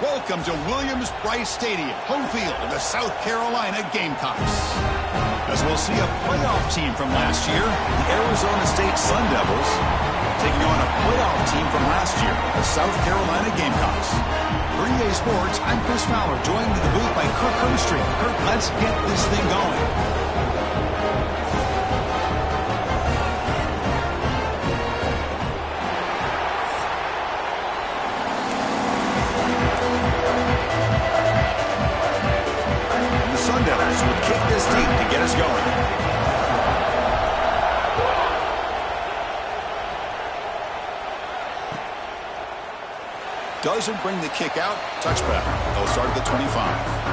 Welcome to Williams-Brice Stadium, home field of the South Carolina Gamecocks. As we'll see a playoff team from last year, the Arizona State Sun Devils, taking on a playoff team from last year, the South Carolina Gamecocks. For EA Sports, I'm Chris Fowler, joined in the booth by Kirk Hermstreet. Kirk, let's get this thing going. Will kick this deep to get us going. Doesn't bring the kick out. Touchback. They'll start at the 25.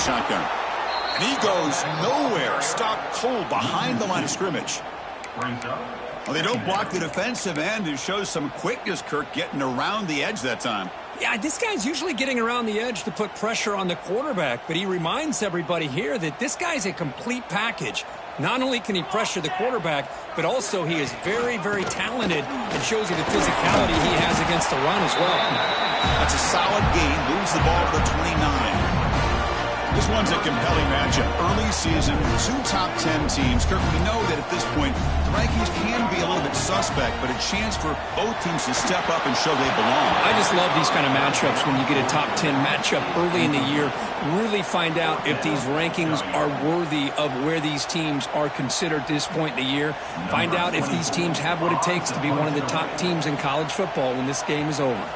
Shotgun. And he goes nowhere. Stopped cold behind the line of scrimmage. Well, they don't block the defensive end. It shows some quickness, Kirk, getting around the edge that time. Yeah, this guy's usually getting around the edge to put pressure on the quarterback, but he reminds everybody here that this guy's a complete package. Not only can he pressure the quarterback, but also he is very, very talented and shows you the physicality he has against the run as well. That's a solid gain. Moves the ball to the 29. This one's a compelling matchup. Early season, 2 top 10 teams. Kirk, we know that at this point, the rankings can be a little bit suspect, but a chance for both teams to step up and show they belong. I just love these kind of matchups when you get a top 10 matchup early in the year. Really find out if these rankings are worthy of where these teams are considered at this point in the year. Find out if these teams have what it takes to be one of the top teams in college football when this game is over.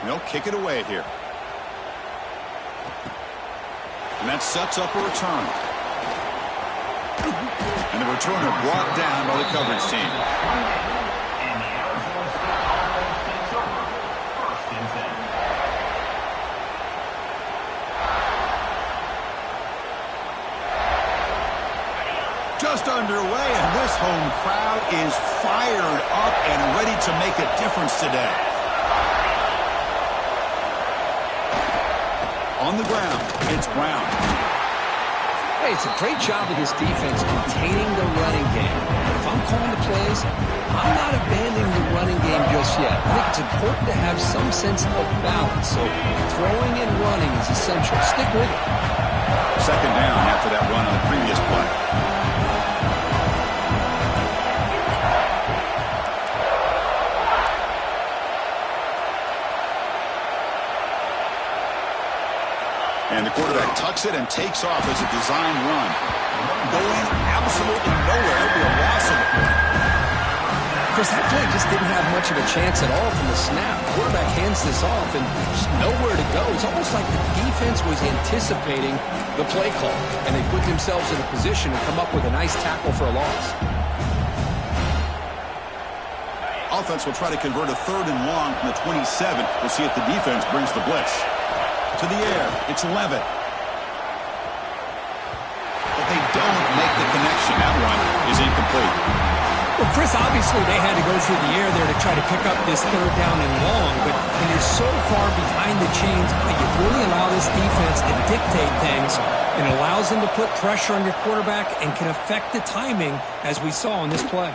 They'll kick it away here. And that sets up a return. And the returner brought down by the coverage team. Just underway, and this home crowd is fired up and ready to make a difference today. On the ground, it's Brown. Hey, it's a great job of this defense containing the running game. If I'm calling the plays, I'm not abandoning the running game just yet. I think it's important to have some sense of balance. So throwing and running is essential. Stick with it. Second down after that run on the previous play. And the quarterback tucks it and takes off as a design run. Going absolutely nowhere. It'll be a loss of it. Chris, that play just didn't have much of a chance at all from the snap. The quarterback hands this off and just nowhere to go. It's almost like the defense was anticipating the play call, and they put themselves in a position to come up with a nice tackle for a loss. Offense will try to convert a 3rd and long from the 27. We'll see if the defense brings the blitz. To the air, it's Levitt. But they don't make the connection. That one is incomplete. Well, Chris, obviously they had to go through the air there to try to pick up this 3rd down and long, but when you're so far behind the chains, you really allow this defense to dictate things, and it allows them to put pressure on your quarterback and can affect the timing, as we saw in this play.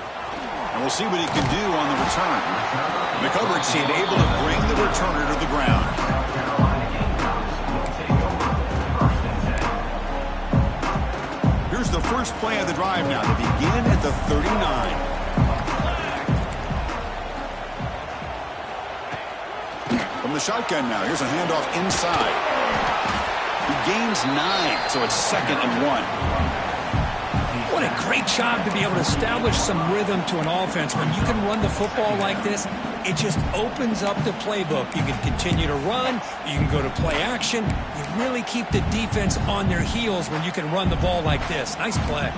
And we'll see what he can do on the return. The coverage team able to bring the returner to the ground. Here's the first play of the drive now to begin at the 39. From the shotgun now, here's a handoff inside. He gains 9, so it's 2nd and 1. What a great job to be able to establish some rhythm to an offense. When you can run the football like this, it just opens up the playbook. You can continue to run. You can go to play action. You really keep the defense on their heels when you can run the ball like this. Nice play.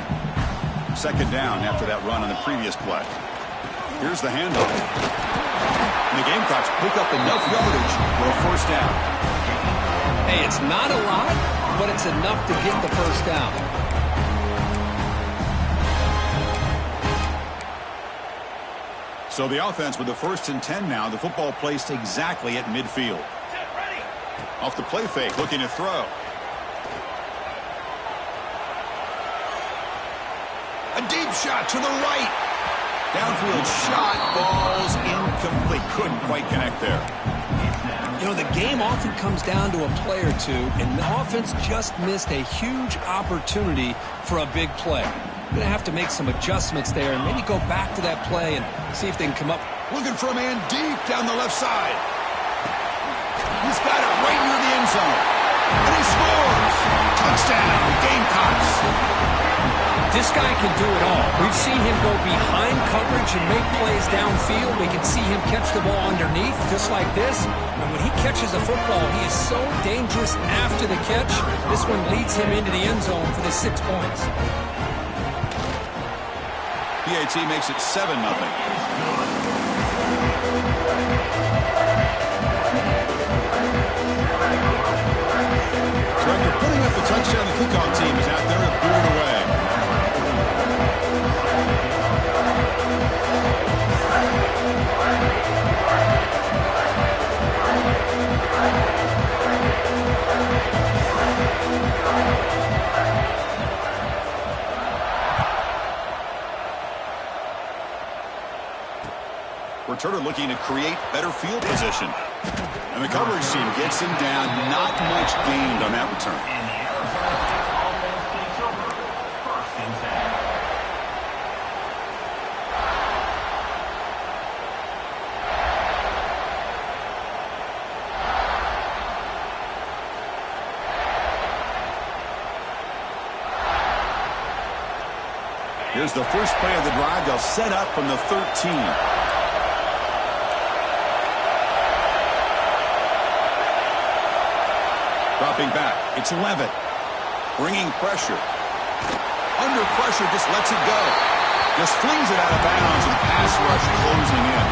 2nd down after that run on the previous play. Here's the handoff. And the Gamecocks Seahawks pick up enough yardage for a first down. Hey, it's not a lot, but it's enough to get the first down. So the offense with the 1st and 10 now. The football placed exactly at midfield. Off the play fake, looking to throw. A deep shot to the right. Downfield shot, falls incomplete. Couldn't quite connect there. You know, the game often comes down to a play or two, and the offense just missed a huge opportunity for a big play. Going to have to make some adjustments there and maybe go back to that play and see if they can come up. Looking for a man deep down the left side. He's got it right near the end zone. And he scores. Touchdown, Gamecocks. This guy can do it all. We've seen him go behind coverage and make plays downfield. We can see him catch the ball underneath just like this. And when he catches the football, he is so dangerous after the catch. This one leads him into the end zone for the 6 points. PAT makes it 7-0. So after putting up the touchdown, the kickoff team is out there to boot it away. Returner looking to create better field position. And the coverage team gets him down. Not much gained on that return. Here's the first play of the drive. They'll set up from the 13. Dropping back, it's Levitt. Bringing pressure. Under pressure, just lets it go. Just flings it out of bounds and pass rush closing in.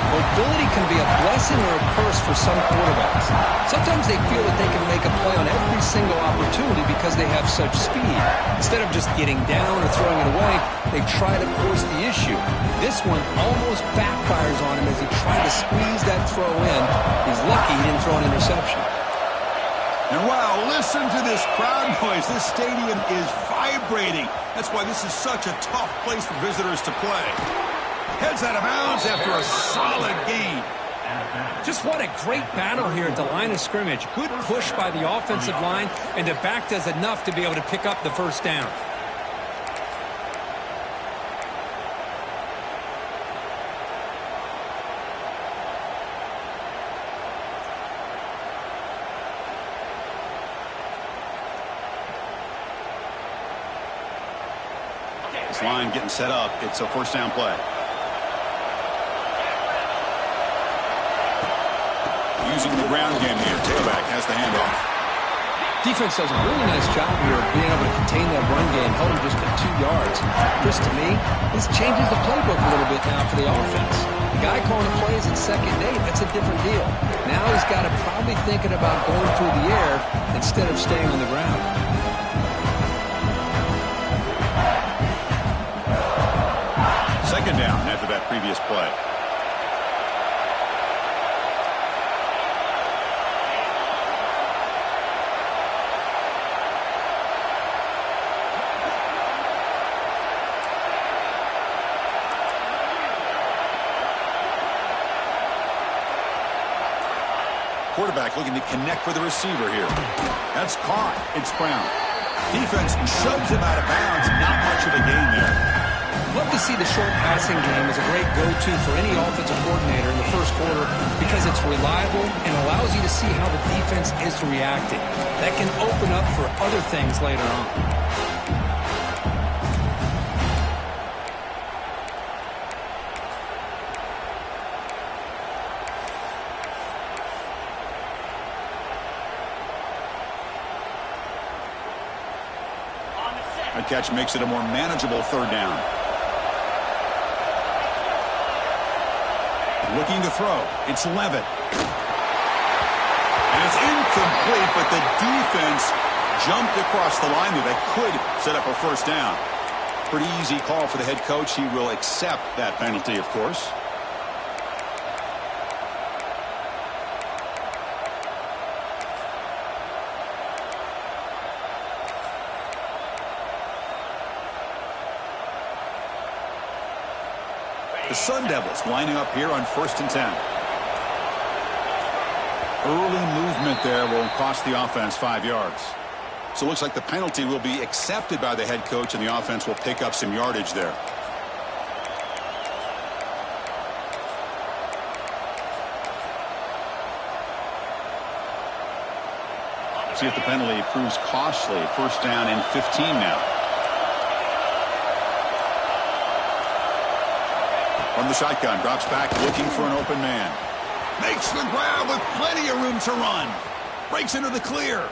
Mobility can be a blessing or a curse for some quarterbacks. Sometimes they feel that they can make a play on every single opportunity because they have such speed. Instead of just getting down or throwing it away, they try to force the issue. This one almost backfires on him as he tried to squeeze that throw in. He's lucky he didn't throw an interception. And wow, listen to this crowd noise. This stadium is vibrating. That's why this is such a tough place for visitors to play. Heads out of bounds after a solid gain. Just what a great battle here at the line of scrimmage. Good push by the offensive line, and the back does enough to be able to pick up the first down. This line getting set up. It's a first down play. Using the ground game here. Tailback has the handoff. Defense does a really nice job here of being able to contain that run game, held him just at 2 yards. Just to me, this changes the playbook a little bit now for the offense. The guy calling the plays at 2nd and 8, that's a different deal. Now he's got to probably thinking about going through the air instead of staying on the ground. Second down after that previous play. Quarterback looking to connect with the receiver here. That's caught. It's Brown. Defense shoves him out of bounds. Not much of a gain there. Love to see the short passing game as a great go-to for any offensive coordinator in the first quarter because it's reliable and allows you to see how the defense is reacting. That can open up for other things later on. That catch makes it a more manageable third down. Looking to throw. It's Levitt. And it's incomplete, but the defense jumped across the line there. That could set up a first down. Pretty easy call for the head coach. He will accept that penalty, of course. The Sun Devils lining up here on 1st and 10. Early movement there will cost the offense 5 yards. So it looks like the penalty will be accepted by the head coach, and the offense will pick up some yardage there. See if the penalty proves costly. 1st down and 15 now. From the shotgun, drops back, looking for an open man. Makes the grab with plenty of room to run. Breaks into the clear.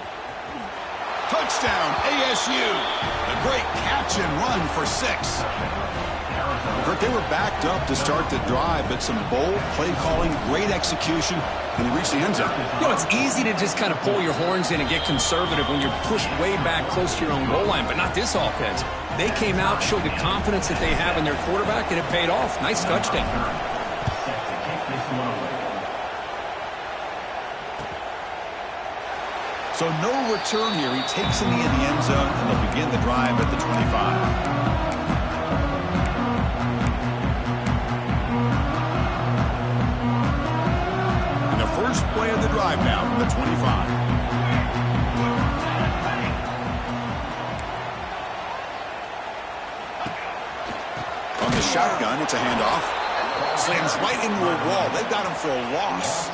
Touchdown, ASU. A great catch and run for 6. Kurt, they were backed up to start the drive, but some bold play calling, great execution, and they reached the end zone. You know, it's easy to just kind of pull your horns in and get conservative when you're pushed way back close to your own goal line, but not this offense. They came out, showed the confidence that they have in their quarterback, and it paid off. Nice touchdown. So no return here. He takes it in the end zone, and they'll begin the drive at the 25. And the first play of the drive now from the 25. On the shotgun, it's a handoff. Slams right into a wall. They've got him for a loss.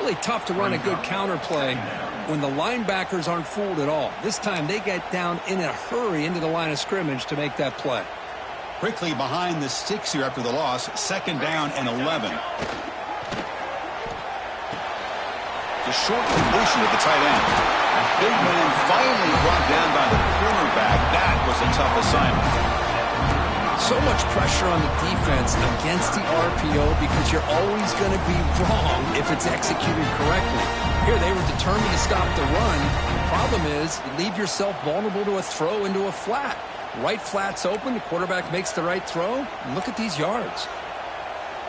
Really tough to run a good counter play when the linebackers aren't fooled at all. This time they get down in a hurry into the line of scrimmage to make that play. Quickly behind the sticks here after the loss. 2nd down and 11. The short completion of the tight end. Big man finally brought down by the cornerback. That was a tough assignment. So much pressure on the defense against the RPO because you're always going to be wrong if it's executed correctly. Here they were determined to stop the run. The problem is you leave yourself vulnerable to a throw into a flat. Right flat's open. The quarterback makes the right throw. And look at these yards.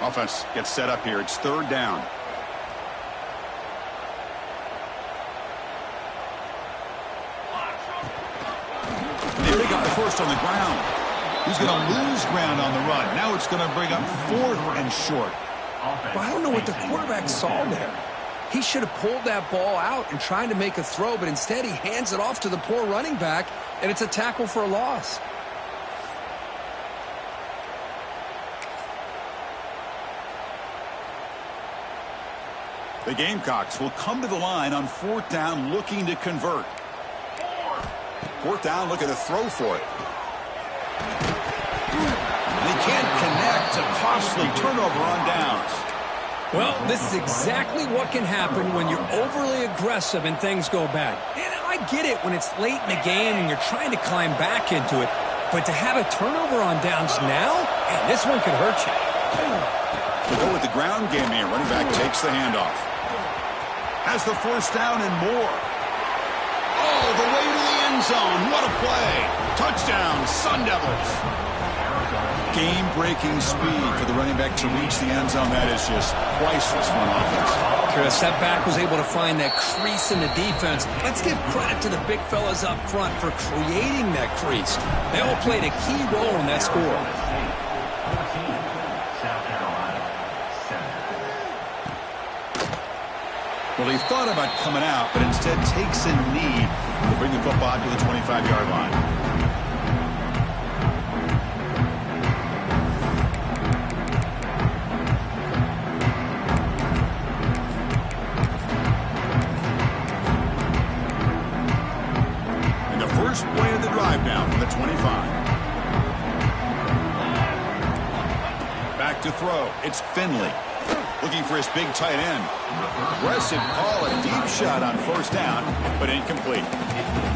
Offense gets set up here. It's 3rd down. There he got the first on the ground. He's going to lose ground on the run. Now it's going to bring up 4th and short. Well, I don't know what the quarterback saw there. He should have pulled that ball out and tried to make a throw, but instead he hands it off to the poor running back, and it's a tackle for a loss. The Gamecocks will come to the line on 4th down looking to convert. 4th down, looking to throw for it. They can't connect. A costly turnover on downs. Well, this is exactly what can happen when you're overly aggressive and things go bad. And I get it when it's late in the game and you're trying to climb back into it. But to have a turnover on downs now, man, this one could hurt you. We'll go with the ground game here. Running back takes the handoff. Has the 1st down and more. Oh, the way to the end zone. What a play. Touchdown, Sun Devils. Game-breaking speed for the running back to reach the end zone. That is just priceless for an offense. Chris, that back was able to find that crease in the defense. Let's give credit to the big fellas up front for creating that crease. They all played a key role in that score. Well, he thought about coming out, but instead takes a knee to bring the football to the 25-yard line. Play of the drive now from the 25. Back to throw. throw. It's Finley. Looking for his big tight end. Aggressive call, a deep shot on first down, but incomplete.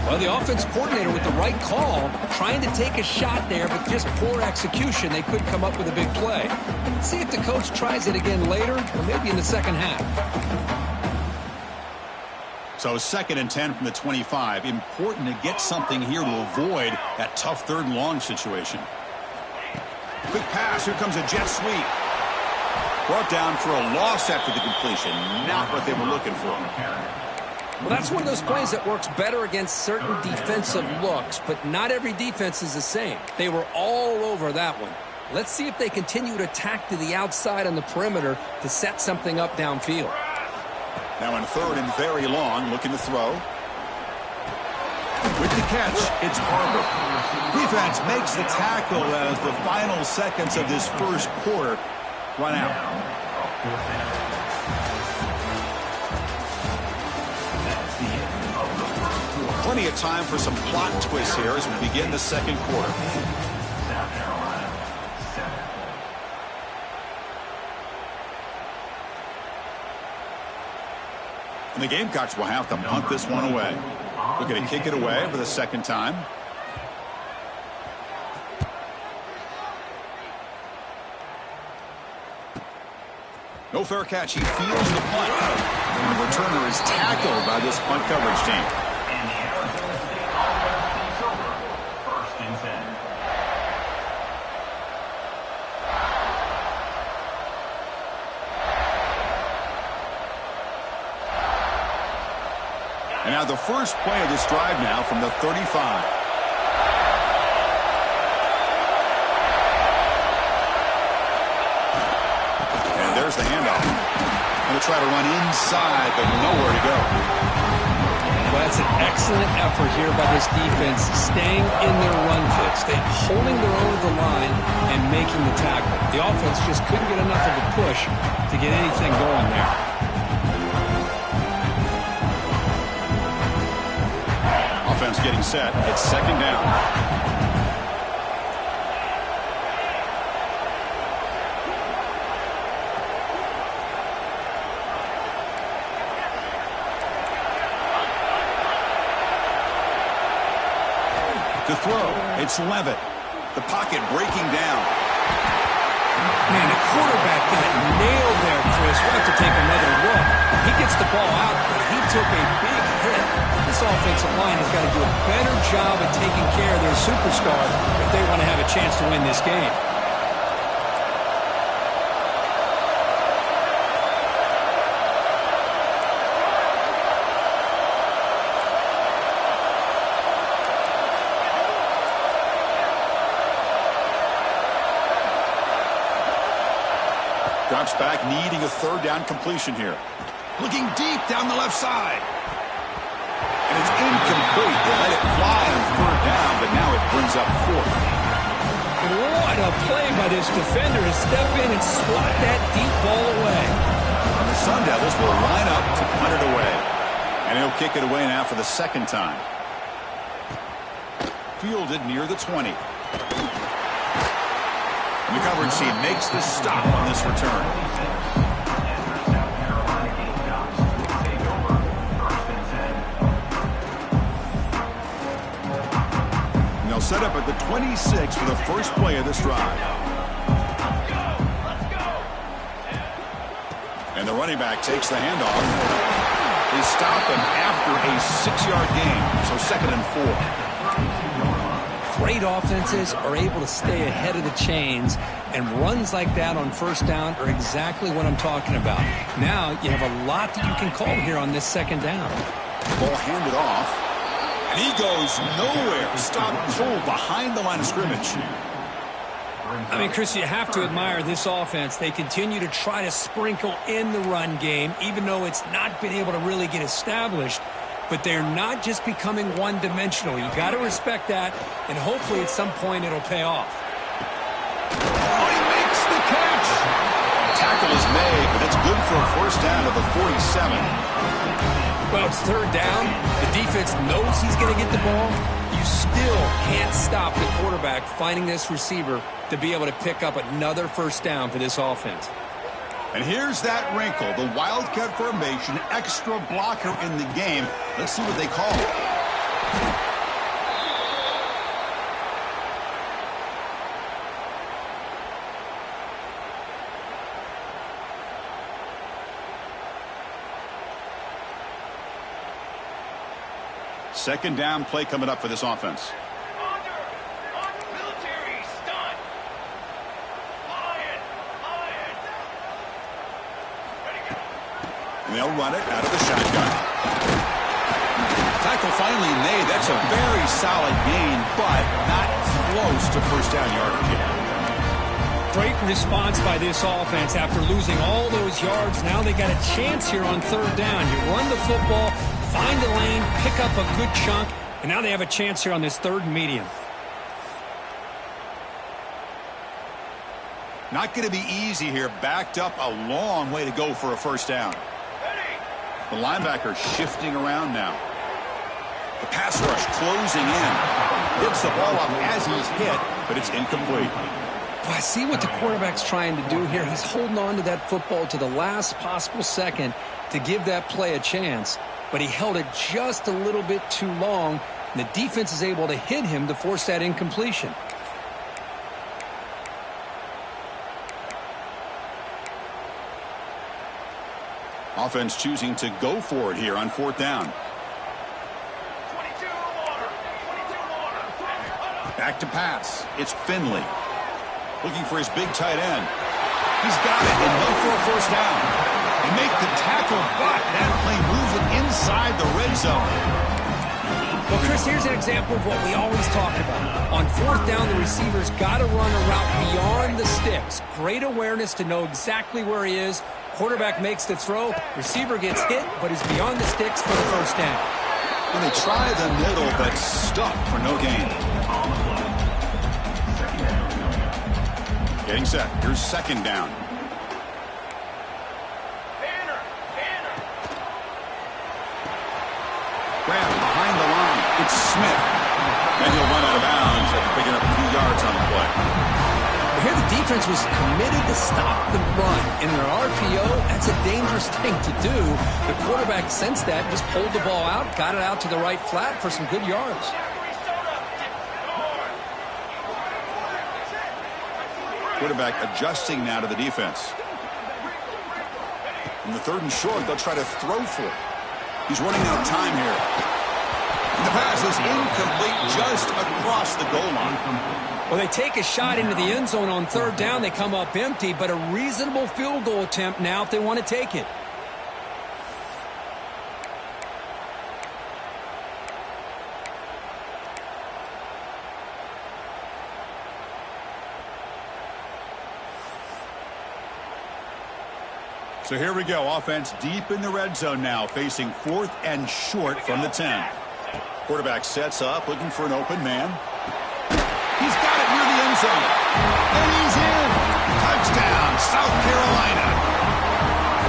Well, the offense coordinator with the right call, trying to take a shot there, but just poor execution. They couldn't come up with a big play. Let's see if the coach tries it again later, or maybe in the second half. So 2nd and 10 from the 25. Important to get something here to avoid that tough 3rd and long situation. Quick pass. Here comes a jet sweep. Brought down for a loss after the completion. Not what they were looking for. Well, that's one of those plays that works better against certain defensive looks, but not every defense is the same. They were all over that one. Let's see if they continue to attack to the outside on the perimeter to set something up downfield. Now in 3rd and very long, looking to throw. With the catch, it's Barber. Defense makes the tackle as the final seconds of this first quarter run out. Plenty of time for some plot twists here as we begin the 2nd quarter. And the Gamecocks will have to punt this one away. Looking to kick it away for the 2nd time. No fair catch. He fields the punt. And the returner is tackled by this punt coverage team. And now the first play of this drive now from the 35. And there's the handoff. Going to try to run inside, but nowhere to go. Well, that's an excellent effort here by this defense, staying in their run fix, holding their own to the line and making the tackle. The offense just couldn't get enough of a push to get anything going there. Offense getting set. It's 2nd down. To throw, it's Levitt. The pocket breaking down. Man, the quarterback got nailed there, Chris. We'll have to take another look. He gets the ball out, but he took a big hit. This offensive line has got to do a better job at taking care of their superstar if they want to have a chance to win this game. Drops back, needing a 3rd down completion here. Looking deep down the left side. And it's incomplete. They let it fly on 3rd down, but now it brings up 4th. What a play by this defender to step in and swat that deep ball away. And the Sun Devils will line up to punt it away. And he'll kick it away now for the 2nd time. Fielded near the 20. The coverage team makes the stop on this return. And they'll set up at the 26 for the first play of this drive. And the running back takes the handoff. They stop him after a 6-yard gain, so 2nd and 4. Great offenses are able to stay ahead of the chains, and runs like that on 1st down are exactly what I'm talking about. Now you have a lot that you can call here on this 2nd down. Ball handed off, and he goes nowhere. Stop pulled behind the line of scrimmage. I mean, Chris, you have to admire this offense. They continue to try to sprinkle in the run game, even though it's not been able to really get established. But they're not just becoming one-dimensional. You got to respect that, and hopefully at some point it'll pay off. Oh, he makes the catch. Tackle is made, but it's good for a 1st down to the 47. Well, it's 3rd down. The defense knows he's going to get the ball. You you still can't stop the quarterback finding this receiver to be able to pick up another first down for this offense. And here's that wrinkle, the Wildcat formation, extra blocker in the game. Let's see what they call it. Second down play coming up for this offense. Military stunt. Lion. And they'll run it out of the shotgun. Tackle finally made. That's a very solid gain, but not close to first down yardage yet. Great response by this offense after losing all those yards. Now they got a chance here on third down. You run the football, find the lane, pick up a good chunk, and now they have a chance here on this third and medium. Not going to be easy here. Backed up a long way to go for a first down. The linebacker shifting around now. The pass rush closing in. Gets the ball up as he's hit, but it's incomplete. Well, I see what the quarterback's trying to do here. He's holding on to that football to the last possible second to give that play a chance. But he held it just a little bit too long, and the defense is able to hit him to force that incompletion. Offense choosing to go for it here on fourth down. 22 water. Back to pass. It's Finley. Looking for his big tight end. He's got it and go for a first down. They make the tackle, but that play moves it inside the red zone. Well, Chris, here's an example of what we always talk about. On fourth down, the receiver's got to run a route beyond the sticks. Great awareness to know exactly where he is. Quarterback makes the throw. Receiver gets hit, but is beyond the sticks for the first down. And they try the middle, but stuck for no gain. Getting set. Here's second down. Grab behind the line. It's Smith. And he'll run out of bounds after picking up a few yards on the play. Here the defense was committed to stop the run. In their RPO, that's a dangerous thing to do. The quarterback sensed that, just pulled the ball out, got it out to the right flat for some good yards. Quarterback adjusting now to the defense. In the third and short, they'll try to throw for it. He's running out of time here. And the pass is incomplete just across the goal line. Well, they take a shot into the end zone on third down. They come up empty, but a reasonable field goal attempt now if they want to take it. So here we go. Offense deep in the red zone now, facing fourth and short from the 10. Quarterback sets up, looking for an open man. He's got it near the end zone. And he's in. Touchdown, South Carolina.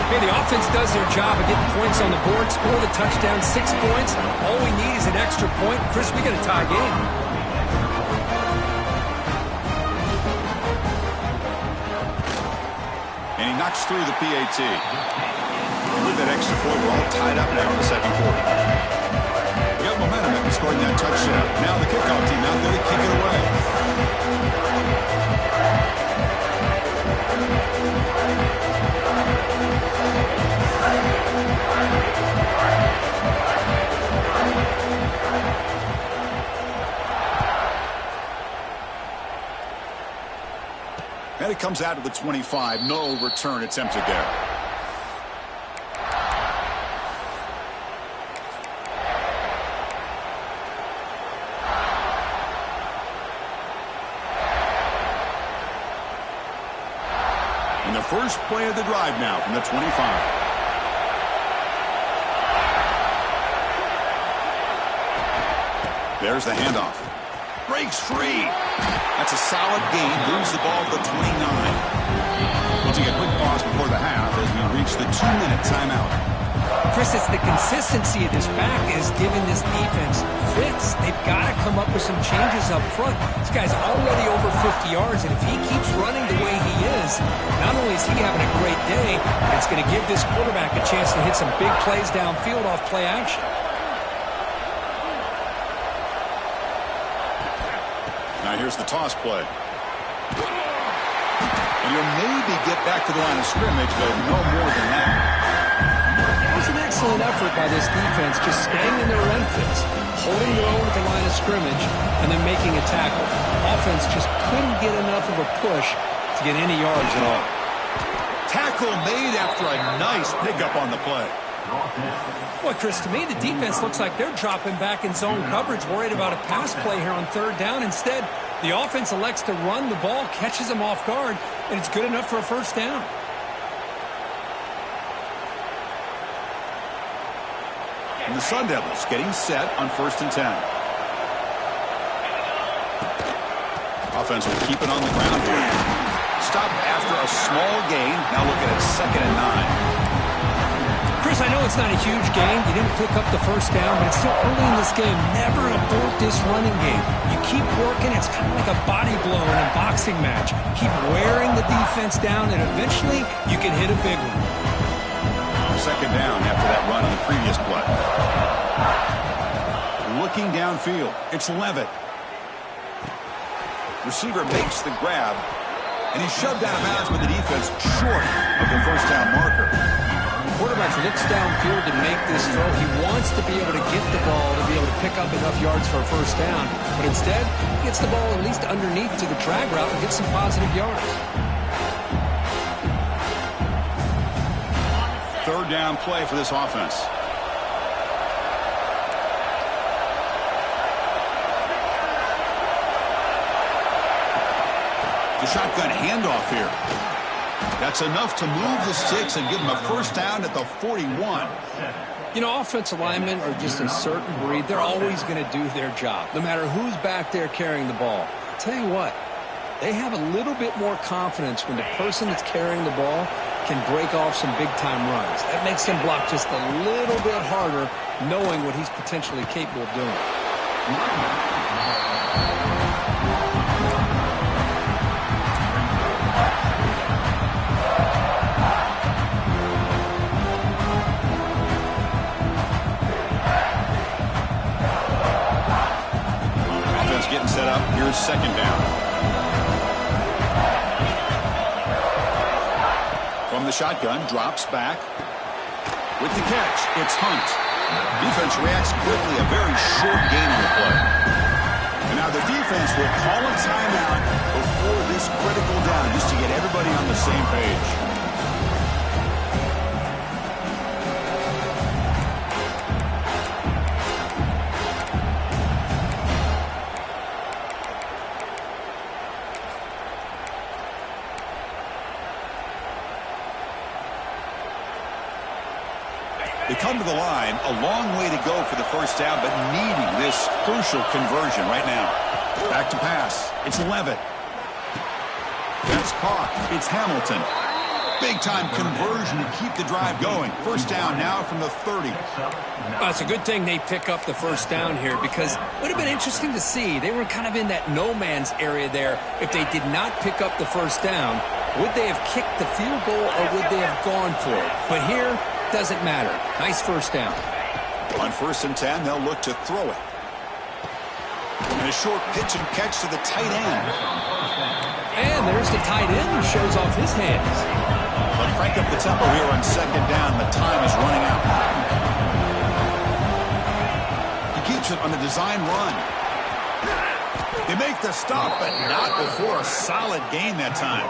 Okay, the offense does their job of getting points on the board, score the touchdown, 6 points. All we need is an extra point. Chris, we got a tie game. And he knocks through the PAT. And with that extra point, we're all tied up now in the second quarter. We got momentum after scoring that touchdown. Now the kickoff team out there to kick it away. And it comes out of the 25. No return attempted there. And the first play of the drive now from the 25. There's the handoff. Breaks free. That's a solid gain. Moves the ball to the 29. We'll take a quick pause before the half as we reach the 2-minute timeout. Chris, it's the consistency of this back is giving this defense fits. They've got to come up with some changes up front. This guy's already over 50 yards, and if he keeps running the way he is, not only is he having a great day, it's going to give this quarterback a chance to hit some big plays downfield off play action. Now here's the toss play. And you'll maybe get back to the line of scrimmage, but no more than that. It was an excellent effort by this defense, just staying in their run fits, holding their own at the line of scrimmage, and then making a tackle. Offense just couldn't get enough of a push to get any yards at all. Tackle made after a nice pickup on the play. Boy, Chris, to me, the defense looks like they're dropping back in zone coverage, worried about a pass play here on third down. Instead, the offense elects to run the ball, catches them off guard, and it's good enough for a first down. And the Sun Devils getting set on 1st and 10. Offense will keep it on the ground here. Stop after a small gain. Now looking at 2nd and 9. Chris, I know it's not a huge gain. You didn't pick up the first down, but it's still early in this game. Never abort this running game. You keep working. It's kind of like a body blow in a boxing match. Keep wearing the defense down, and eventually you can hit a big one. 2nd down after that run on the previous play. Looking downfield. It's Levitt. Receiver makes the grab, and he's shoved out of bounds with the defense short of the first down marker. Quarterback looks downfield to make this throw. He wants to be able to get the ball to be able to pick up enough yards for a first down, but instead he gets the ball at least underneath to the drag route and gets some positive yards. 3rd down play for this offense. The shotgun handoff here. That's enough to move the sticks and give them a first down at the 41. You know, offensive linemen are just a certain breed. They're always going to do their job, no matter who's back there carrying the ball. I'll tell you what, they have a little bit more confidence when the person that's carrying the ball can break off some big-time runs. That makes them block just a little bit harder, knowing what he's potentially capable of doing. Offense getting set up. Here's 2nd down. From the shotgun, drops back. With the catch, it's Hunt. Defense reacts quickly, a very short gain on the play. And now the defense will call a timeout before this critical down, just to get everybody on the same page. They come to the line, a long way to go for the first down, but needing this crucial conversion right now. Back to pass. It's Levitt. That's caught. It's Hamilton. Big-time conversion to keep the drive going. First down now from the 30. It's a good thing they pick up the first down here, because it would have been interesting to see. They were kind of in that no-man's area there. If they did not pick up the first down, would they have kicked the field goal or would they have gone for it? But here, doesn't matter. Nice first down. On 1st and 10, they'll look to throw it. And a short pitch and catch to the tight end. And there's the tight end who shows off his hands. But crank up the tempo here on 2nd down. The time is running out. He keeps it on the design run. They make the stop, but not before a solid gain that time.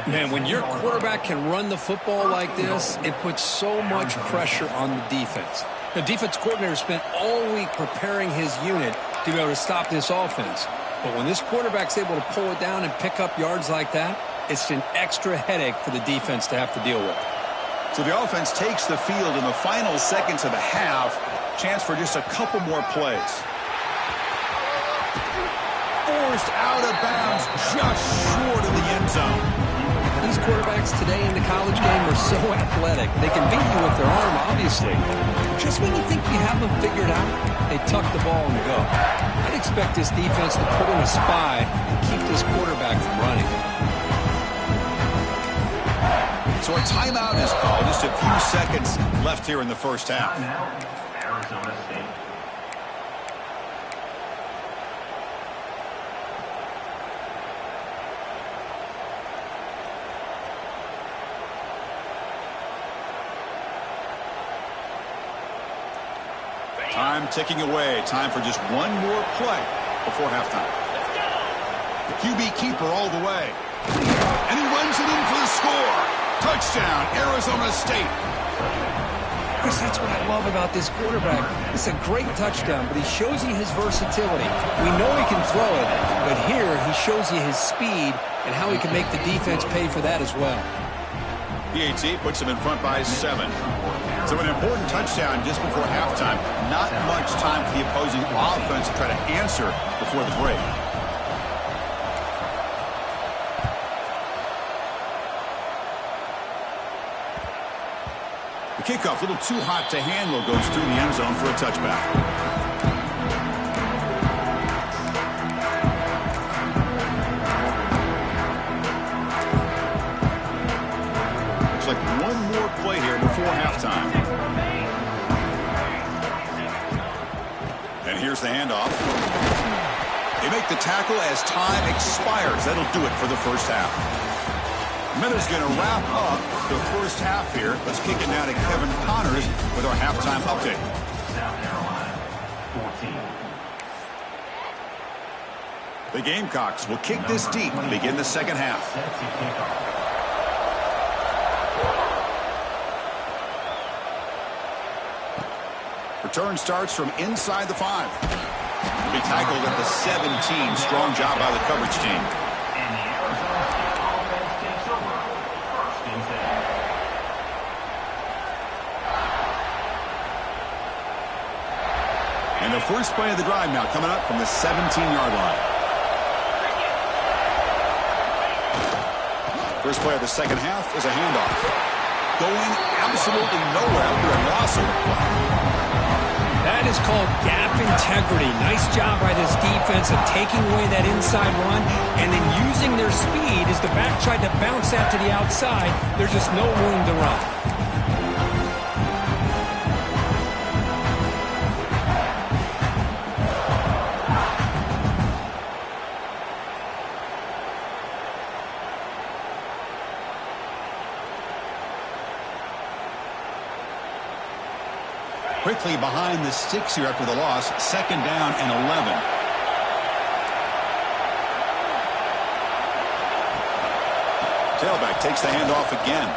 Man, when your quarterback can run the football like this, it puts so much pressure on the defense. The defense coordinator spent all week preparing his unit to be able to stop this offense. But when this quarterback's able to pull it down and pick up yards like that, it's an extra headache for the defense to have to deal with. So the offense takes the field in the final seconds of the half. Chance for just a couple more plays. Forced out of bounds just short of the end zone. You these quarterbacks today in the college game are so athletic. They can beat you with their arm, obviously. Just when you think you have them figured out, they tuck the ball and go. I'd expect this defense to put in a spy and keep this quarterback from running. So a timeout is called. Just a few seconds left here in the first half. Arizona State. Time ticking away. Time for just one more play before halftime. The QB keeper all the way. And he runs it in for the score. Touchdown, Arizona State. Chris, that's what I love about this quarterback. It's a great touchdown, but he shows you his versatility. We know he can throw it, but here he shows you his speed and how he can make the defense pay for that as well. PAT puts him in front by 7. So an important touchdown just before halftime. Not much time for the opposing offense to try to answer before the break. The kickoff, a little too hot to handle, goes through the end zone for a touchback. Looks like one more play here before halftime. And here's the handoff. They make the tackle as time expires. That'll do it for the first half. Minutes going to wrap up the first half here. Let's kick it now to Kevin Connors with our halftime update. South Carolina, 14. The Gamecocks will kick this deep and begin the second half. Set to kick off. Return starts from inside the 5. Will be tackled at the 17. Strong job by the coverage team. And the Arizona State offense takes over. First and 10. And the first play of the drive now coming up from the 17-yard line. First play of the second half is a handoff. Going absolutely nowhere after a loss of the play. That is called gap integrity. Nice job by this defense of taking away that inside run and then using their speed as the back tried to bounce that to the outside. There's just no room to run. Quickly behind the sticks here after the loss. Second down and 11. Tailback takes the handoff again.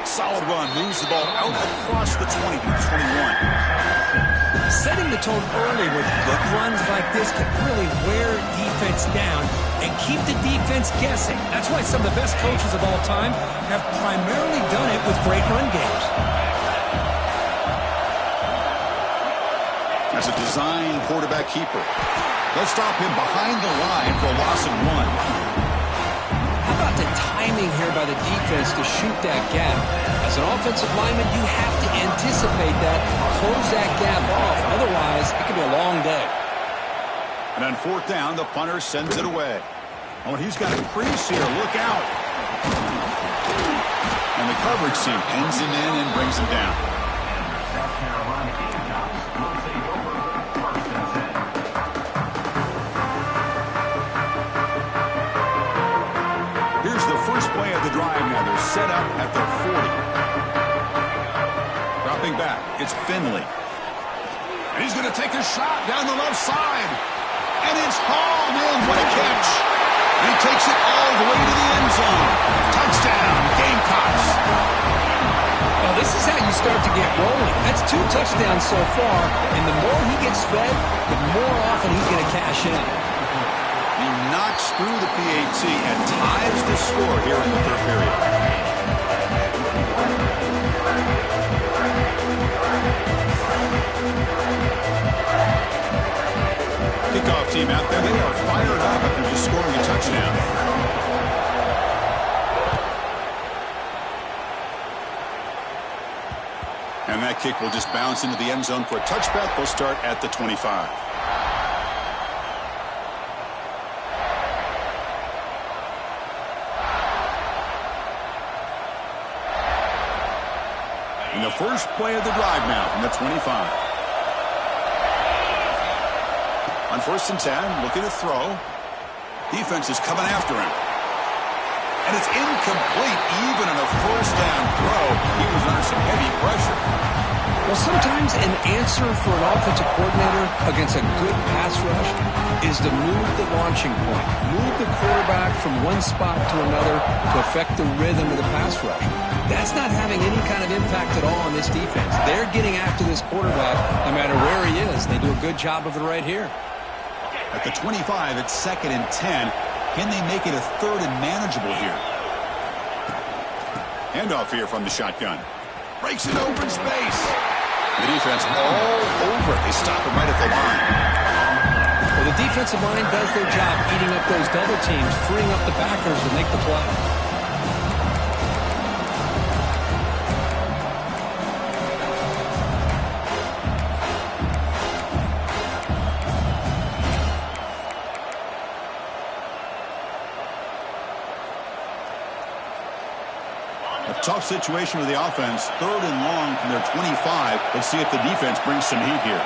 Solid run. Moves the ball out across the 20 to 21. Setting the tone early with good runs like this can really wear defense down and keep the defense guessing. That's why some of the best coaches of all time have primarily done it with great run games. As a design quarterback keeper. They'll stop him behind the line for a loss of 1. How about the timing here by the defense to shoot that gap? As an offensive lineman, you have to anticipate that, close that gap off. Otherwise, it could be a long day. And on fourth down, the punter sends it away. Oh, and he's got a crease here. Look out. And the coverage team pins him in and brings him down. South Carolina Gamecocks will take over. First and 10. Here's the first play of the drive now. They're set up at their 40. Dropping back, it's Finley. And he's going to take a shot down the left side. And it's hauled in. What a catch. And he takes it all the way to the end zone. Touchdown, Gamecocks. Well, this is how you start to get rolling. That's 2 touchdowns so far, and the more he gets fed, the more often he's going to cash in. He knocks through the PAT and ties the score here in the third period. Kickoff team out there, they are fired up after just scoring a touchdown. And that kick will just bounce into the end zone for a touchback. They'll start at the 25. And the first play of the drive now from the 25. On 1st and 10, looking to throw. Defense is coming after him. And it's incomplete even on a 1st down throw. He was under some heavy pressure. Well, sometimes an answer for an offensive coordinator against a good pass rush is to move the launching point. Move the quarterback from one spot to another to affect the rhythm of the pass rush. That's not having any kind of impact at all on this defense. They're getting after this quarterback no matter where he is. They do a good job of it right here. At the 25, it's 2nd and 10. Can they make it a 3rd and manageable here? Handoff here from the shotgun. Breaks it open space. The defense all over it. They stop him right at the line. Well, the defensive line does their job eating up those double teams, freeing up the backers to make the play. Tough situation with the offense. 3rd and long from their 25. Let's see if the defense brings some heat here.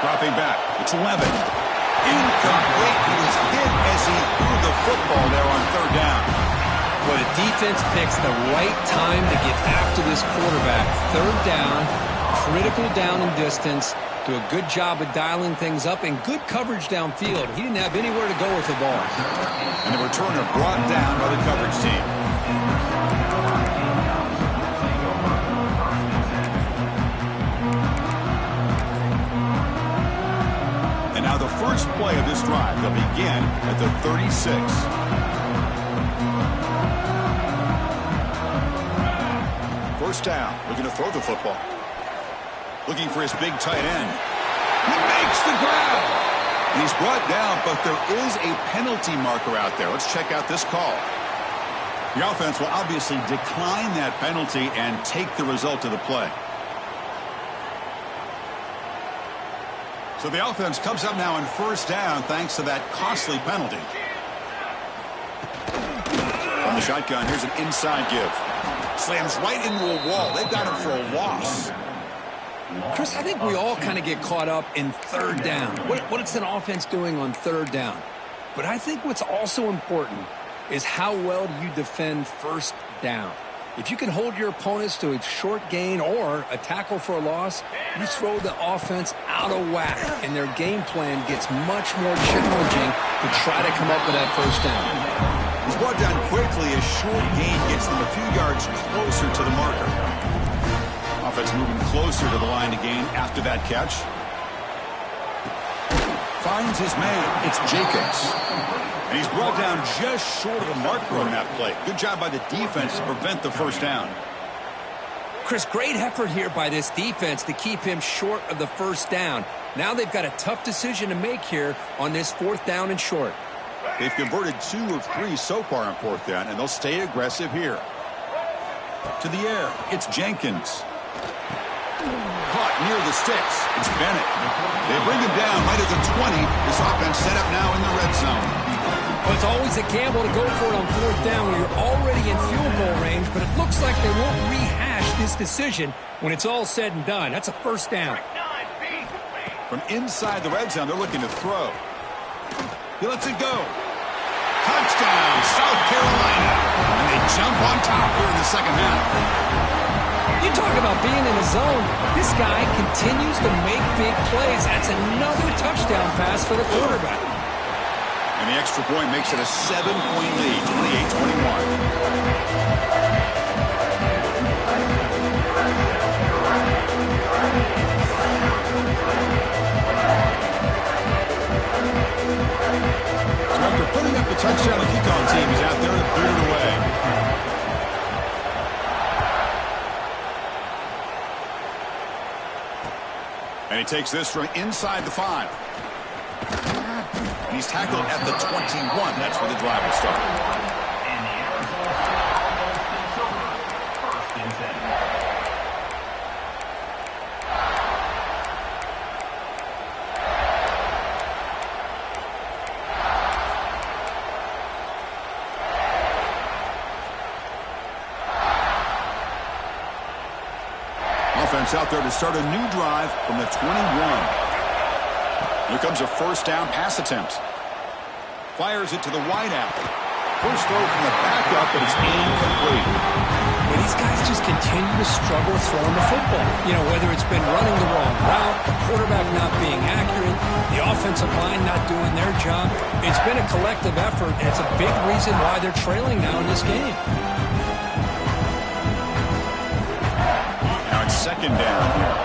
Dropping back. It's 11. Incomplete. He was hit as he threw the football there on 3rd down. Well, the defense picks the right time to get after this quarterback. 3rd down, critical down and distance. Do a good job of dialing things up and good coverage downfield. He didn't have anywhere to go with the ball. And the returner brought down by the coverage team. And now the first play of this drive. They'll begin at the 36. First down. Looking to throw the football. Looking for his big tight end. He makes the grab. And he's brought down, but there is a penalty marker out there. Let's check out this call. The offense will obviously decline that penalty and take the result of the play. So the offense comes up now on 1st down thanks to that costly penalty. On the shotgun, here's an inside give. Slams right into a wall. They've got him for a loss. Chris, I think we all kind of get caught up in 3rd down. What is an offense doing on 3rd down? But I think what's also important is how well you defend 1st down. If you can hold your opponents to a short gain or a tackle for a loss, you throw the offense out of whack, and their game plan gets much more challenging to try to come up with that 1st down. He's brought down quickly. A short gain gets them a few yards closer to the marker. Offense moving closer to the line to gain after that catch. Finds his man. It's Jacobs. And he's brought down just short of the marker on that play. Good job by the defense to prevent the 1st down. Chris, great effort here by this defense to keep him short of the 1st down. Now they've got a tough decision to make here on this 4th down and short. They've converted 2 of 3 so far on 4th down, and they'll stay aggressive here. To the air. It's Jenkins. Caught near the sticks. It's Bennett. They bring him down right at the 20. This offense set up now in the red zone. Well, it's always a gamble to go for it on 4th down when you're already in field goal range, but it looks like they won't rehash this decision when it's all said and done. That's a 1st down. From inside the red zone, they're looking to throw. He lets it go. Touchdown, South Carolina. And they jump on top here in the 2nd half. You talk about being in the zone. This guy continues to make big plays. That's another touchdown pass for the quarterback. And the extra point makes it a 7-point lead, 28-21. So after putting up the touchdown, the kickoff team is out there to boot it away. And he takes this from inside the 5. And he's tackled at the 21. That's where the drive will start. It's out there to start a new drive from the 21. Here comes a first down pass attempt. Fires it to the wideout. First throw from the backup, but it's incomplete. Well, these guys just continue to struggle throwing the football. You know, whether it's been running the wrong route, the quarterback not being accurate, the offensive line not doing their job. It's been a collective effort, and it's a big reason why they're trailing now in this game. Now it's second down here.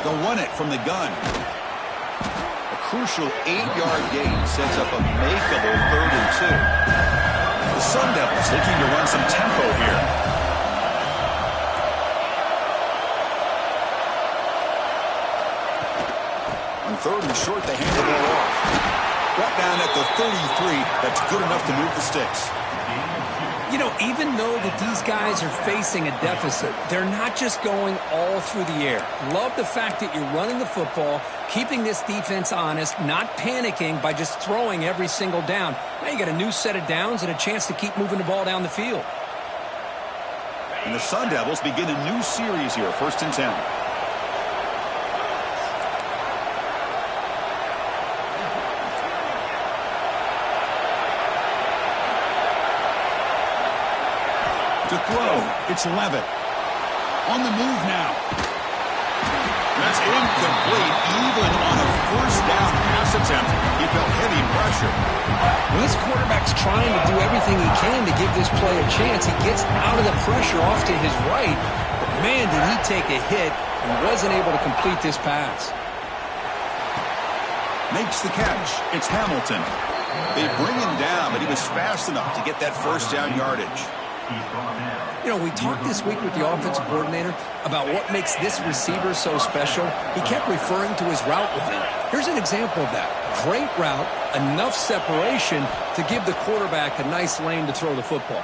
They'll run it from the gun. A crucial 8-yard gain sets up a makeable 3rd and 2. The Sun Devils looking to run some tempo here. On 3rd and short, they hand the ball off. Brought down at the 33. That's good enough to move the sticks. You know, even though that these guys are facing a deficit, they're not just going all through the air. Love the fact that you're running the football, keeping this defense honest, not panicking by just throwing every single down. Now you got a new set of downs and a chance to keep moving the ball down the field. And the Sun Devils begin a new series here, 1st and 10. To throw, it's Levitt. On the move now. That's incomplete. Even on a first down pass attempt, he felt heavy pressure. Well, this quarterback's trying to do everything he can to give this play a chance. He gets out of the pressure off to his right, but man, did he take a hit and wasn't able to complete this pass. Makes the catch. It's Hamilton. They bring him down, but he was fast enough to get that first down yardage. You know, we talked this week with the offensive coordinator about what makes this receiver so special. He kept referring to his route with him. Here's an example of that. Great route, enough separation to give the quarterback a nice lane to throw the football.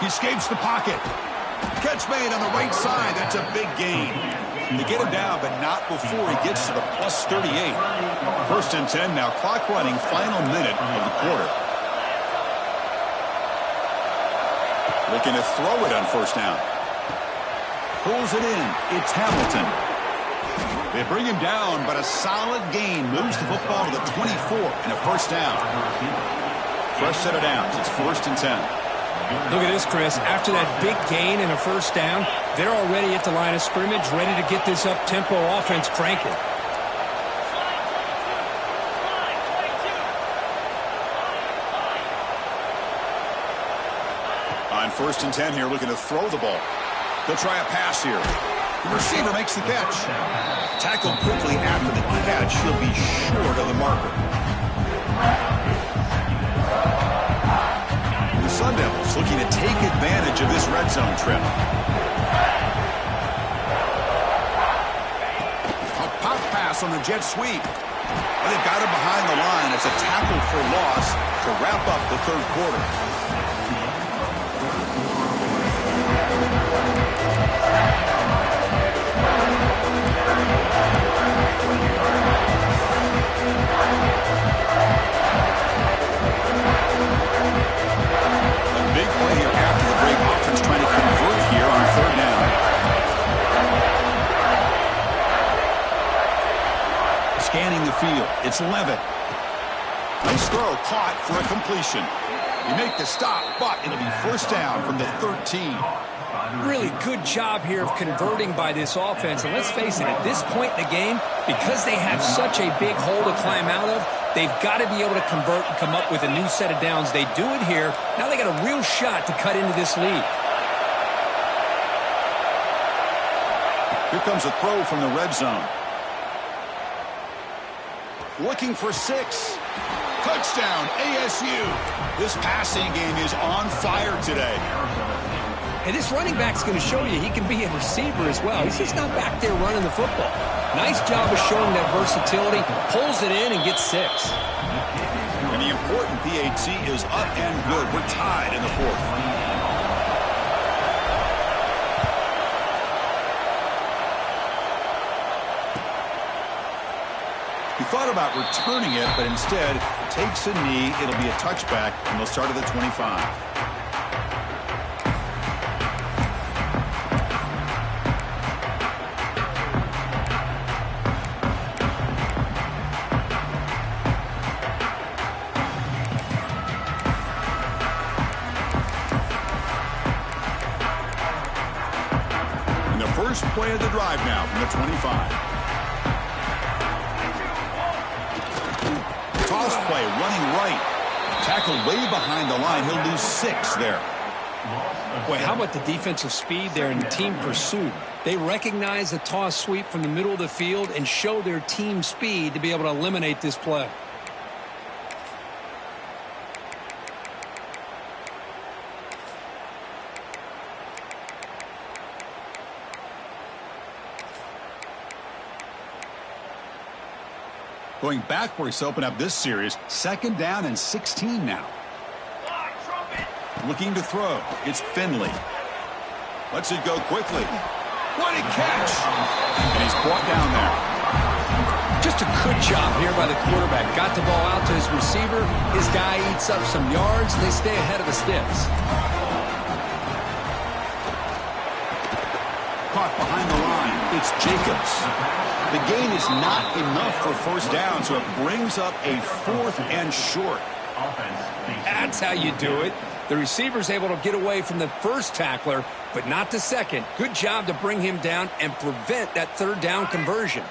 He escapes the pocket. Catch made on the right side. That's a big gain. They get him down, but not before he gets to the plus 38. 1st and 10 now. Clock running, final minute of the quarter. Looking to throw it on first down. Pulls it in. It's Hamilton. They bring him down, but a solid gain moves the football to the 24 and a first down. Fresh set of downs. It's 1st and 10. Look at this, Chris. After that big gain and a first down, they're already at the line of scrimmage, ready to get this up-tempo offense cranking. On 1st and 10 here, looking to throw the ball. They'll try a pass here. The receiver makes the catch. Tackled quickly after the catch. He'll be short of the marker. The Sun Devils looking to take advantage of this red zone trip. A pop pass on the jet sweep. And they've got him behind the line. It's a tackle for loss to wrap up the 3rd quarter. A big play here after the break. Offense trying to convert here on 3rd down. Scanning the field. It's Levitt. Nice throw caught for a completion. You make the stop, but it'll be first down from the 13. Really good job here of converting by this offense. And let's face it, at this point in the game, because they have such a big hole to climb out of, they've got to be able to convert and come up with a new set of downs. They do it here. Now they got a real shot to cut into this lead. Here comes a throw from the red zone. Looking for 6. Touchdown, ASU. This passing game is on fire today. And this running back's going to show you he can be a receiver as well. He's just not back there running the football. Nice job of showing that versatility. Pulls it in and gets 6. And the important PAT is up and good. We're tied in the 4th. He thought about returning it, but instead takes a knee. It'll be a touchback, and they'll start at the 25. play of the drive now from the 25. Toss play running right. Tackled way behind the line. He'll lose 6 there. Boy, how about the defensive speed there in team pursuit? They recognize the toss sweep from the middle of the field and show their team speed to be able to eliminate this play. Going backwards to open up this series. 2nd down and 16 now. Looking to throw. It's Finley. Lets it go quickly. What a catch! And he's brought down there. Just a good job here by the quarterback. Got the ball out to his receiver. His guy eats up some yards. They stay ahead of the sticks. Caught behind the line. It's Jacobs. The gain is not enough for 1st down, so it brings up a 4th and short. That's how you do it. The receiver's able to get away from the first tackler, but not the second. Good job to bring him down and prevent that 3rd down conversion.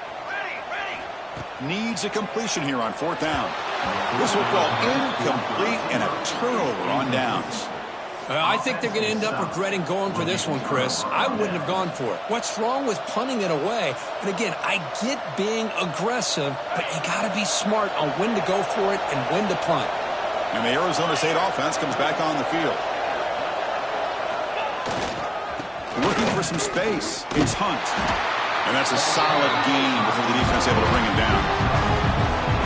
Needs a completion here on 4th down. This will fall incomplete and a turnover on downs. I think they're going to end up regretting going for this one, Chris. I wouldn't have gone for it. What's wrong with punting it away? And again, I get being aggressive, but you got to be smart on when to go for it and when to punt. And the Arizona State offense comes back on the field. Looking for some space. It's Hunt. And that's a solid gain before the defense able to bring him down.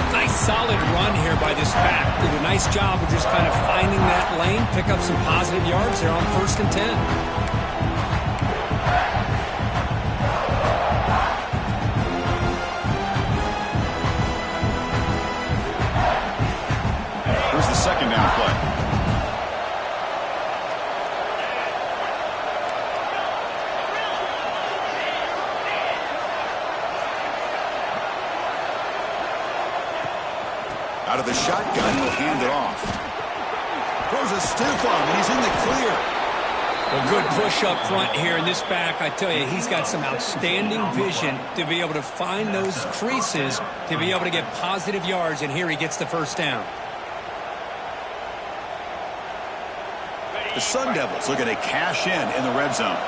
Nice solid run here by this back. Did a nice job of just kind of finding that lane, pick up some positive yards there on 1st and 10. Here's the 2nd down play. Out of the shotgun, he'll hand it off. Throws a stiff arm, and he's in the clear. A good push up front here in this back. I tell you, he's got some outstanding vision to be able to find those creases, to be able to get positive yards, and here he gets the 1st down. The Sun Devils looking to cash in the red zone.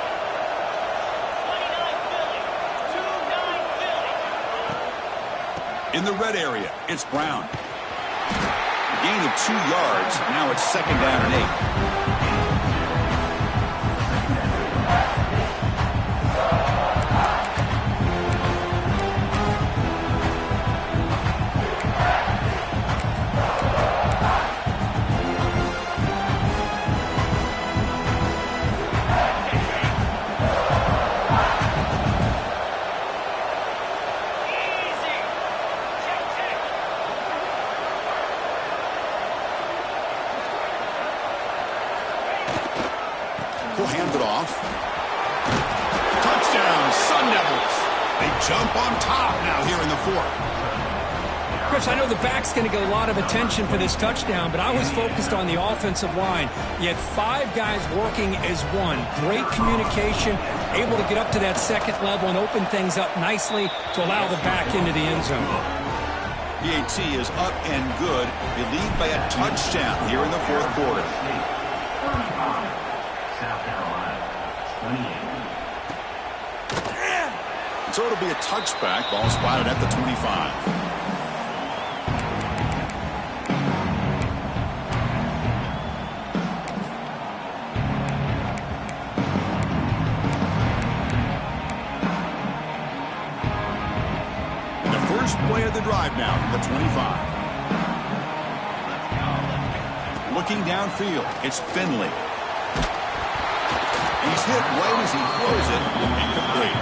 In the red area, it's Brown. A gain of 2 yards. Now it's 2nd down and 8. He'll hand it off. Touchdown, Sun Devils. They jump on top now here in the 4th. Chris, I know the back's going to get a lot of attention for this touchdown, but I was focused on the offensive line. You had 5 guys working as one. Great communication, able to get up to that 2nd level and open things up nicely to allow the back into the end zone. PAT is up and good. They lead by a touchdown here in the 4th quarter. So it'll be a touchback. Ball spotted at the 25. And the first play of the drive now from the 25. Looking downfield, it's Finley. He's hit right as he throws it. Incomplete.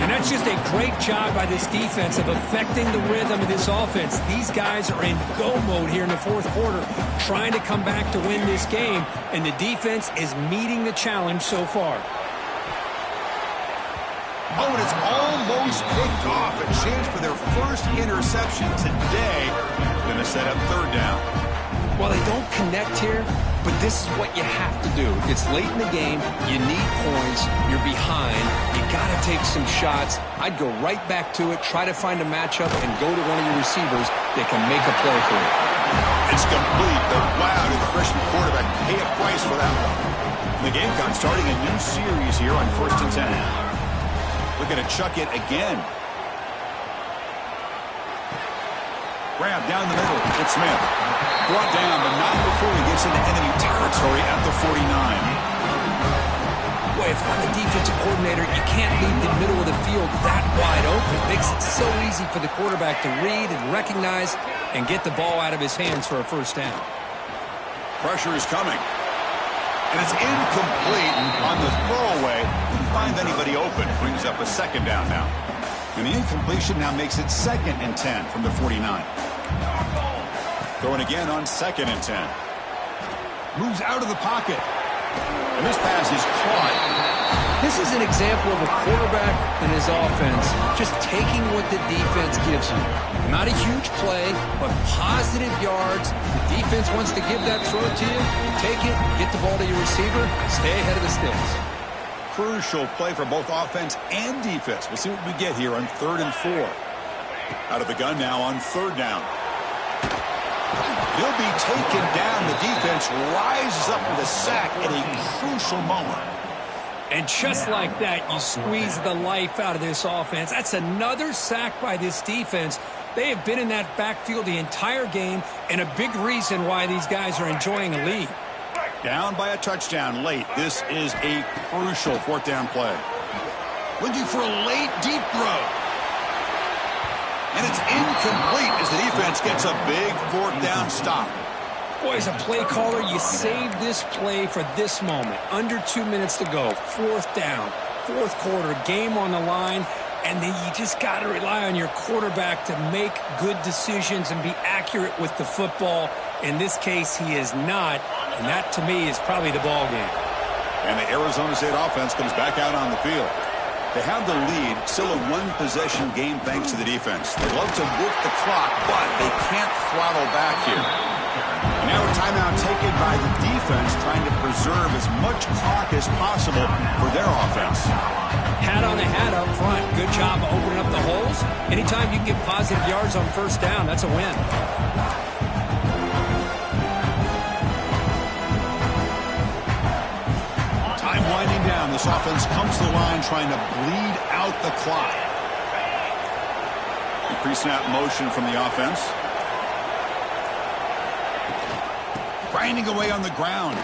And that's just a great job by this defense of affecting the rhythm of this offense. These guys are in go mode here in the 4th quarter, trying to come back to win this game, and the defense is meeting the challenge so far. Oh, and it's almost picked off. A chance for their first interception today. Going to set up 3rd down. While they don't connect here, but this is what you have to do. It's late in the game. You need points. You're behind. You got to take some shots. I'd go right back to it, try to find a matchup, and go to one of your receivers that can make a play for you. It's complete. The wow to the freshman quarterback. Pay a price for that one. The Gamecocks starting a new series here on 1st and 10. Looking to chuck it again. Grab down the middle. It's Smith. Brought down, but not before he gets into enemy territory at the 49. Boy, if I'm the defensive coordinator, you can't leave the middle of the field that wide open. It makes it so easy for the quarterback to read and recognize and get the ball out of his hands for a first down. Pressure is coming. And it's incomplete on the throwaway. Didn't find anybody open. Brings up a second down now. And the incompletion now makes it 2nd and 10 from the 49. Throwing again on 2nd and 10. Moves out of the pocket. And this pass is caught. This is an example of a quarterback and his offense just taking what the defense gives you. Not a huge play, but positive yards. The defense wants to give that throw to you. You take it, get the ball to your receiver, stay ahead of the sticks. Crucial play for both offense and defense. We'll see what we get here on 3rd and 4. Out of the gun now on 3rd down. He'll be taken down. The defense rises up with a sack at a crucial moment. And just like that, you squeeze the life out of this offense. That's another sack by this defense. They have been in that backfield the entire game, and a big reason why these guys are enjoying a lead. Down by a touchdown late. This is a crucial 4th down play. Looking for a late deep throw. And it's incomplete as the defense gets a big 4th down stop. Boy, as a play caller, you save this play for this moment. Under 2 minutes to go. 4th down. 4th quarter. Game on the line. And then you just got to rely on your quarterback to make good decisions and be accurate with the football. In this case, he is not. And that, to me, is probably the ball game. And the Arizona State offense comes back out on the field. They have the lead, still a one-possession game thanks to the defense. They love to work the clock, but they can't throttle back here. And now a timeout taken by the defense, trying to preserve as much clock as possible for their offense. Hat on a hat up front. Good job opening up the holes. Anytime you can get positive yards on 1st down, that's a win. Time winding down. This offense comes to the line trying to bleed out the clock. The pre-snap motion from the offense. Grinding away on the ground.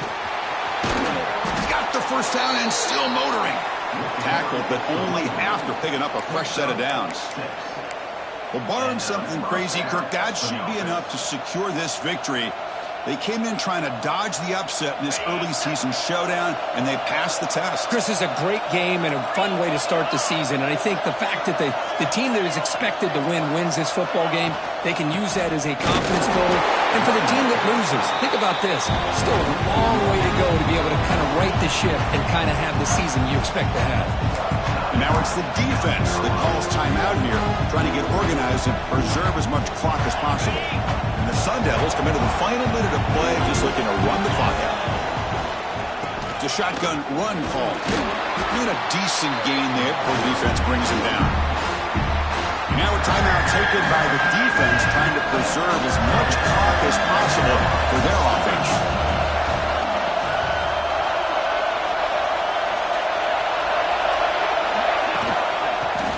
He's got the first down and still motoring. Tackled, but only after picking up a fresh set of downs. Well, barring something crazy, Kirk, that should be enough to secure this victory. They came in trying to dodge the upset in this early season showdown, and they passed the test. Chris, is a great game and a fun way to start the season. And I think the fact that the team that is expected to win wins this football game, they can use that as a confidence builder. And for the team that loses, think about this. Still a long way to go to be able to kind of right the ship and kind of have the season you expect to have. And now it's the defense that calls timeout here, trying to get organized and preserve as much clock as possible. And the Sun Devils come into the final minute of play, just looking to run the clock out. It's a shotgun run call. Doing a decent gain there before the defense brings him down. Now a timeout taken by the defense, trying to preserve as much clock as possible for their offense.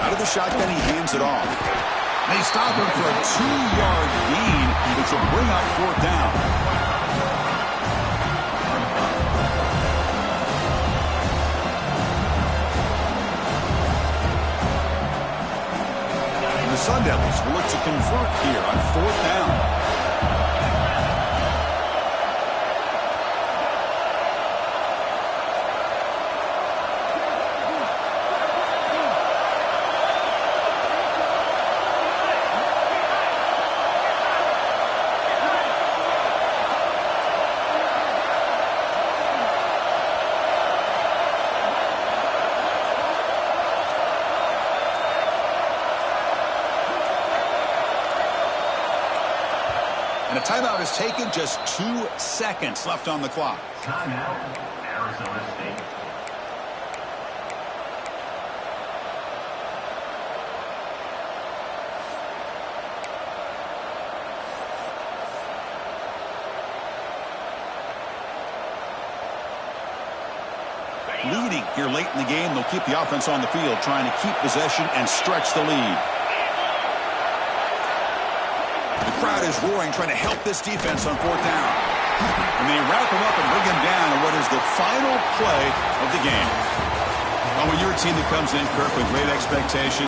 Out of the shotgun, he hands it off. They stop him for a 2-yard gain, which will bring up 4th down. And the Sun Devils will look to convert here on 4th down. And a timeout is taken, just 2 seconds left on the clock. Timeout, Arizona State. Leading here late in the game, they'll keep the offense on the field, trying to keep possession and stretch the lead. The crowd is roaring, trying to help this defense on 4th down. And they wrap him up and bring him down in what is the final play of the game. Oh, when you're a team that comes in, Kirk, with great expectations,